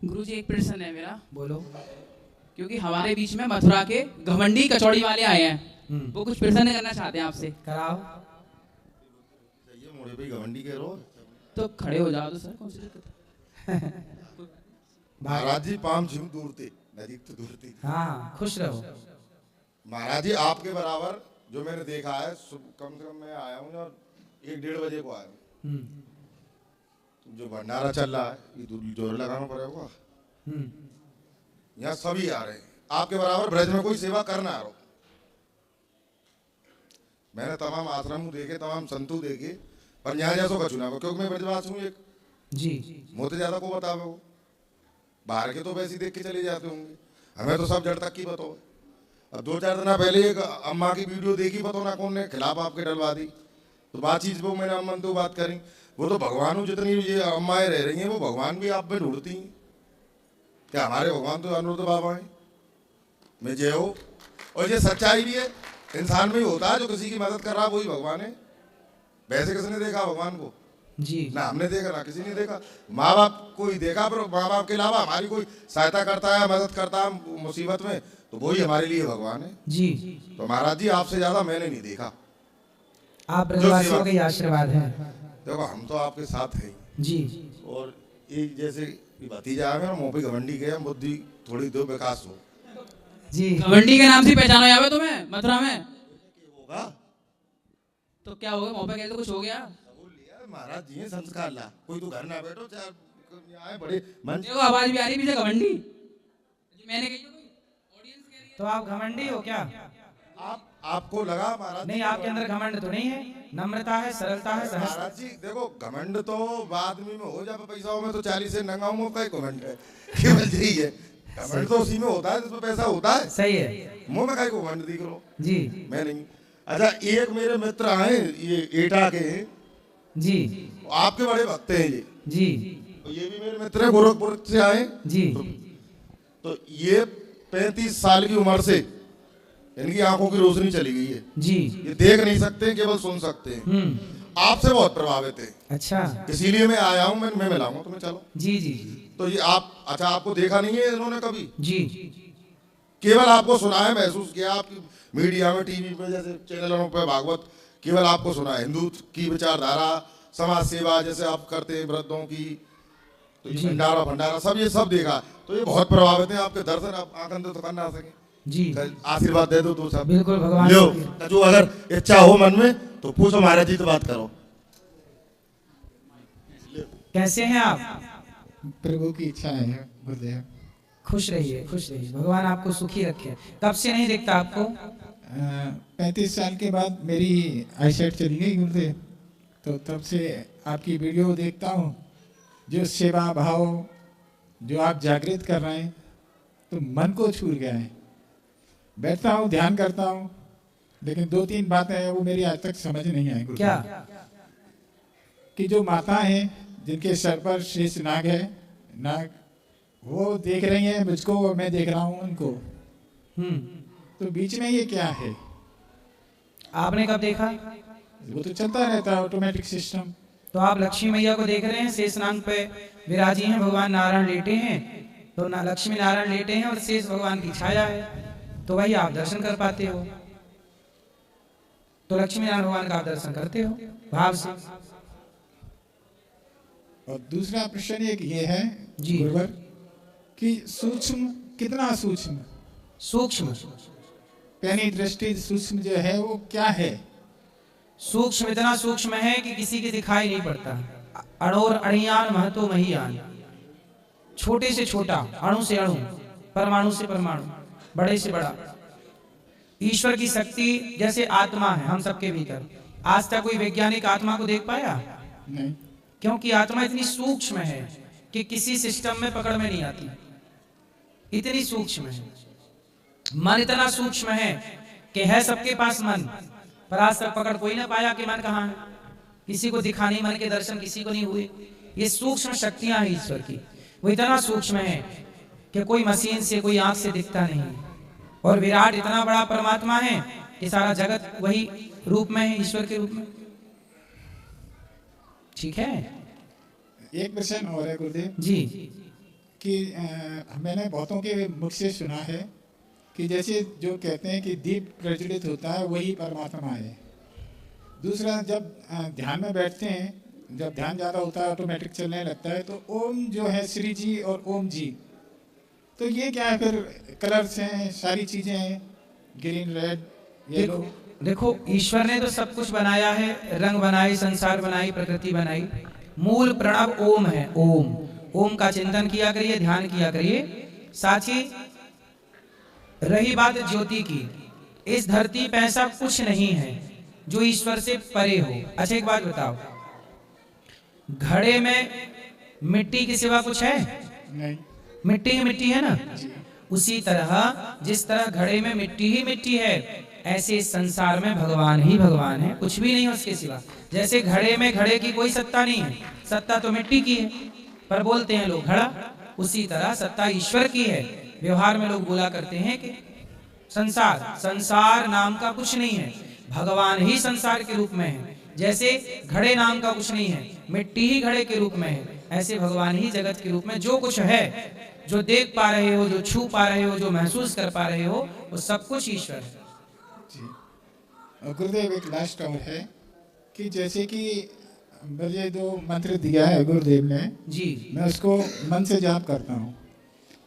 गुरुजी एक प्रश्न है मेरा, बोलो। क्योंकि हमारे बीच में मथुरा के घमंडी कचौड़ी वाले आए हैं, वो कुछ प्रश्न करना चाहते हैं आपसे। कराओ। ये मोड़े पे घमंडी कह रो तो खड़े हो जाओ तो सर, कौन सी दिक्कत है? महाराज जी पाम झूम दूर थे, नजीक तो दूर थी। हाँ, खुश रहो। महाराज जी आपके बराबर जो मैंने देखा है, कम से कम मैं आया हूँ और 1-1:30 बजे को आया हूँ। जो भंडारा चल रहा है, ये जोर लगाना पड़ेगा। यहाँ सभी आ रहे हैं, आपके बराबर ब्रज में कोई सेवा करना आ रहा। मैंने तमाम आश्रम देखे, तमाम संतु देखे, पर यहाँ जैसो का चुनाव, क्योंकि मैं ब्रजवास हूँ एक जी। मोते ज्यादा को बतावे हो, बाहर के तो वैसे ही देख के चले जाते होंगे, हमें तो सब जड़ तक की बताओ। अब 2-4 दिन पहले एक अम्मा की वीडियो देखी, बताओ ना कौन ने खिलाफ आपके डलवा दी, तो बातचीत वो मैंने अम्मन तो बात करी, वो तो भगवान हूँ, जितनी ये अम्माएं रह रही हैं वो भगवान भी आप में ढूंढती हैं क्या? हमारे भगवान तो अनुरुद्ध बाबा हैं, मैं जय हो। और ये सच्चाई भी है, इंसान में ही होता है, जो किसी की मदद कर रहा है वही भगवान है। वैसे किसने देखा भगवान को? जी। ना हमने देखा, ना किसी ने देखा। माँ बाप को ही देखा, पर माँ बाप के अलावा हमारी कोई सहायता करता है, मदद करता है मुसीबत में, तो वही हमारे लिए भगवान है। जी। तो महाराज जी आपसे ज्यादा मैंने नहीं देखा। आप ब्रजवासियों के आशीर्वाद हैं। देखो हम तो आपके साथ हैं जी। और एक जैसे भतीजा है मेरा, मुँह पे घमंडी के हम, बुद्धि थोड़ी दो विकास हो। जी। घमंडी के नाम से पहचाना जावे तुम्हें मथुरा में? होगा तो क्या हो गया, मुंह पे कहते कुछ हो गया? महाराज जी संस्कार ला, कोई तो घर ना बैठो, चाहे आए बड़े मन। देखो आवाज भी आ रही पीछे, घमंडी जी मैंने कही, ऑडियंस कह रही है। तो आप घमंडी हो क्या? आपको लगा महाराज? नहीं, आपके अंदर घमंड तो नहीं है, नम्रता है, सरलता है, सहजता। महाराज जी देखो, घमंड तो बाद में हो जाए, पैसा में तो 40 से नंगा हूँ, कई घमंड है केवल यही है। घमंड तो उसी में होता है जिसमें पैसा होता है। सही है। मुंह में कई को घमंड दिख लो जी। मैं नहीं। अच्छा, एक मेरे मित्र आए, ये एटा के हैं जी। आपके बड़े भक्त हैं ये जी। ये भी मेरे मित्र है, गोरखपुर से आए जी। तो ये 35 साल की उम्र से इनकी आंखों की रोशनी चली गई है जी। ये देख नहीं सकते, केवल सुन सकते हैं। आपसे बहुत प्रभावित है। अच्छा। इसीलिए मैं आया हूँ, मैं मिलाऊंगा तुम्हें, चलो। जी जी। तो ये आप, अच्छा आपको देखा नहीं है इन्होंने कभी? जी। केवल आपको सुना है, महसूस किया, आपकी मीडिया में, टीवी पे, जैसे चैनलों पे भागवत, केवल आपको सुना है। हिंदू की विचारधारा, समाज सेवा जैसे आप करते हैं वृद्धों की, तो ये भंडारा भंडारा सब ये सब देखा, तो ये बहुत प्रभावित है आपके दर्शन, आप आनंद तो करना सके जी। आशीर्वाद दे दो तो सब बिल्कुल भगवान लो। जो अगर इच्छा हो मन में तो पूछो, महाराज जी तो बात करो। कैसे हैं आप? प्रभु की इच्छा है गुरुदेव। खुश रहिए, खुश रहिए, भगवान आपको सुखी रखे। कब से नहीं देखता आपको? 35 साल के बाद मेरी आईसाइट चली गई गुरुदेव, तो तब से आपकी वीडियो देखता हूँ। जो सेवा भाव जो आप जागृत कर रहे हैं, तो मन को छू गया है। बैठता हूँ, ध्यान करता हूँ, लेकिन 2-3 बातें हैं वो मेरी आज तक समझ नहीं आई गुरुदेव। क्या? कि जो माता हैं जिनके सर पर शेष नाग है, नाग वो देख रही हैं मुझको और मैं देख रहा हूँ उनको, तो बीच में ये क्या है? आपने कब देखा? वो तो चलता रहता है ऑटोमेटिक सिस्टम। तो आप लक्ष्मी मैया को देख रहे हैं, शेषनाग पे विराजी हैं, भगवान नारायण लेटे हैं, तो ना लक्ष्मी नारायण लेटे हैं और शेष भगवान की छाया है, तो वही आप दर्शन कर पाते हो। तो लक्ष्मी नारायण भगवान का आप दर्शन करते हो भाव से। और दूसरा प्रश्न एक ये है जी गुरुवर, कि सूक्ष्म कितना सूक्ष्म, सूक्ष्म पहली दृष्टि सूक्ष्म जो है वो क्या है? सूक्ष्म इतना सूक्ष्म है कि किसी के दिखाई नहीं पड़ता। अणोर अणियान महतो महियान, छोटे से छोटा, अणु से अणु, परमाणु से परमाणु, बड़े से बड़ा। ईश्वर की शक्ति जैसे आत्मा है हम सबके भीतर। आज तक कोई वैज्ञानिक आत्मा को देख पाया? नहीं। क्योंकि आत्मा इतनी सूक्ष्म है कि किसी सिस्टम में पकड़ में नहीं आती, इतनी सूक्ष्म है। मन इतना सूक्ष्म है कि है सबके पास मन, पर आज तक पकड़ कोई ना पाया कि मन कहाँ है। किसी को दिखा नहीं, मन के दर्शन किसी को नहीं हुए। ये सूक्ष्म शक्तियां हैं ईश्वर की, वो इतना सूक्ष्म है कि कोई मशीन से, कोई आंख से दिखता नहीं। और विराट इतना बड़ा परमात्मा है कि सारा जगत वही रूप में है, ईश्वर के रूप में। ठीक है। एक प्रश्न और है गुरुदेव जी। कि मैंने बहुतों के मुख से सुना है कि जैसे जो कहते हैं कि दीप प्रज्वलित होता है वही परमात्मा है। दूसरा, जब ध्यान में बैठते हैं, जब ध्यान ज़्यादा होता है ऑटोमेटिक चलने लगता है, तो ओम जो है श्री जी और ओम जी, तो ये क्या है फिर? कलर्स हैं, सारी चीज़ें हैं, ग्रीन रेड येलो। देखो ईश्वर ने तो सब कुछ बनाया है, रंग बनाए, संसार बनाई, प्रकृति बनाई। मूल प्रणव ओम है। ओम ओम का चिंतन किया करिए, ध्यान किया करिए। साथ ही रही बात ज्योति की, इस धरती पे ऐसा कुछ नहीं है जो ईश्वर से परे हो। अच्छा एक बात बताओ, घड़े में मिट्टी के सिवा कुछ है? नहीं, मिट्टी ही मिट्टी है ना। उसी तरह जिस तरह घड़े में मिट्टी ही मिट्टी है, ऐसे इस संसार में भगवान ही भगवान है, कुछ भी नहीं है उसके सिवा। जैसे घड़े में घड़े की कोई सत्ता नहीं है, सत्ता तो मिट्टी की है, पर बोलते हैं लोग घड़ा। उसी तरह सत्ता ईश्वर की है। व्यवहार में लोग बोला करते हैं कि संसार नाम का कुछ नहीं है, भगवान ही संसार के रूप में है। जैसे घड़े नाम का कुछ नहीं है, मिट्टी ही घड़े के रूप में है, ऐसे भगवान ही जगत के रूप में जो कुछ है, जो देख पा रहे हो, जो छू पा रहे हो, जो महसूस कर पा रहे हो, वो सब कुछ ईश्वर है। जी। और गुरुदेव एक लास्ट और है कि जैसे कि मुझे जो मंत्र दिया है गुरुदेव ने जी, मैं उसको मन से जाप करता हूँ,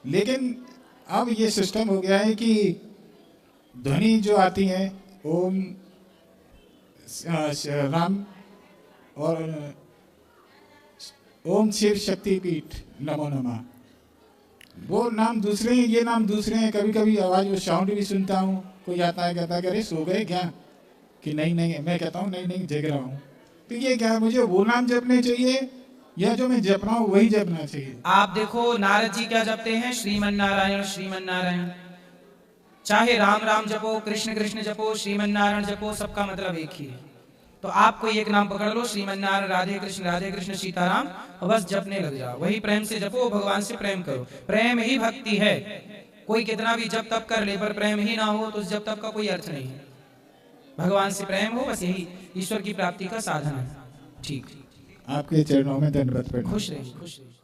लेकिन अब ये सिस्टम हो गया है कि ध्वनि जो आती है ओम राम और ओम शिव शक्ति पीठ नमो नमः, वो नाम दूसरे हैं, ये नाम दूसरे हैं। कभी कभी आवाज़ वो साउंड भी सुनता हूँ, कोई आता है कहता है कि अरे सो गए क्या, कि नहीं, मैं कहता हूँ नहीं जग रहा हूँ। तो ये क्या, मुझे वो नाम जपने चाहिए या जो मैं जप रहा हूँ वही जपना चाहिए? आप देखो नारद जी क्या जपते हैं? श्रीमन नारायण श्रीमन नारायण। चाहे राम राम जपो, कृष्ण कृष्ण जपो, श्रीमन नारायण जपो, सबका मतलब एक ही है। तो आप कोई एक नाम पकड़ लो, श्रीमन नारायण, राधे कृष्ण सीताराम, और बस जपने लग जाओ। वही प्रेम से जपो, भगवान से प्रेम करो। प्रेम ही भक्ति है। कोई कितना भी जप तप कर ले, पर प्रेम ही ना हो तो उस जप तप का कोई अर्थ नहीं है। भगवान से प्रेम हो, बस यही ईश्वर की प्राप्ति का साधन है। ठीक, आपके चरणों में धन्यवाद। खुश रहिए, खुश रहिए।